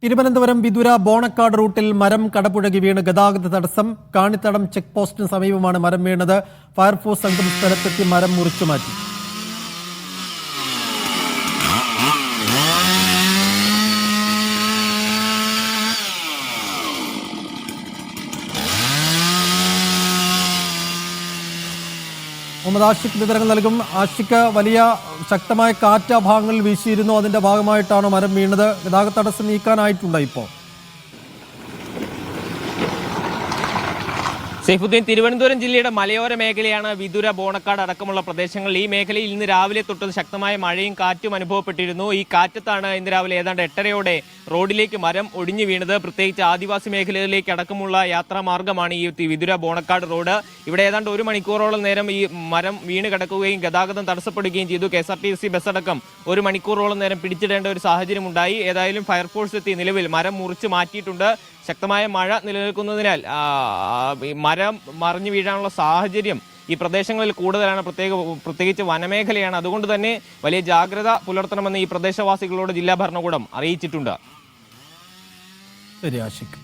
തിരുവനന്തപുരം വിതുര ബോണക്കാട് റൂട്ടിൽ മരം കടപുഴകി വീണ് ഗതാഗത തടസ്സം. കാണിത്തടം ചെക്ക് പോസ്റ്റിന് സമീപമാണ് മരം വീണത്. ഫയർഫോഴ്സ് സംഘം സ്ഥലത്തെത്തി മരം മുറിച്ചുമാറ്റി. മുഹമ്മദ് ആഷിഖ് വിവരങ്ങൾ നൽകും. ആഷിഖ്, വലിയ ശക്തമായ കാറ്റ് ആ ഭാഗങ്ങളിൽ വീശിയിരുന്നു. അതിന്റെ ഭാഗമായിട്ടാണ് മരം വീണത്. ഗതാഗത തടസ്സം നീക്കാനായിട്ടുണ്ടോ ഇപ്പോൾ? സൈഫുദ്ദീൻ, തിരുവനന്തപുരം ജില്ലയുടെ മലയോര മേഖലയാണ് വിതുര, ബോണക്കാട് അടക്കമുള്ള പ്രദേശങ്ങളിൽ. ഈ മേഖലയിൽ ഇന്ന് രാവിലെ തൊട്ട് ശക്തമായ മഴയും കാറ്റും അനുഭവപ്പെട്ടിരുന്നു. ഈ കാറ്റത്താണ് ഇന്ന് രാവിലെ ഏതാണ്ട് 8:30യോടെ റോഡിലേക്ക് മരം ഒടിഞ്ഞു വീണത്. പ്രത്യേകിച്ച് ആദിവാസി മേഖലയിലേക്ക് അടക്കമുള്ള യാത്രാമാർഗ്ഗമാണ് ഈ വിതുര ബോണക്കാട് റോഡ്. ഇവിടെ ഏതാണ്ട് 1 മണിക്കൂറോളം നേരം ഈ മരം വീണ് കിടക്കുകയും ഗതാഗതം തടസ്സപ്പെടുകയും ചെയ്തു. KSRTC ബസ് അടക്കം 1 മണിക്കൂറോളം നേരം പിടിച്ചിടേണ്ട ഒരു സാഹചര്യം ഉണ്ടായി. ഏതായാലും ഫയർഫോഴ്സ് എത്തി നിലവിൽ മരം മുറിച്ച് മാറ്റിയിട്ടുണ്ട്. ശക്തമായ മഴ നിലനിൽക്കുന്നതിനാൽ മരം മറിഞ്ഞു വീഴാനുള്ള സാഹചര്യം ഈ പ്രദേശങ്ങളിൽ കൂടുതലാണ്. പ്രത്യേകിച്ച് വനമേഖലയാണ്. അതുകൊണ്ട് തന്നെ വലിയ ജാഗ്രത പുലർത്തണമെന്ന് ഈ പ്രദേശവാസികളോട് ജില്ലാ ഭരണകൂടം അറിയിച്ചിട്ടുണ്ട്. ശരി ആഷിഖ്.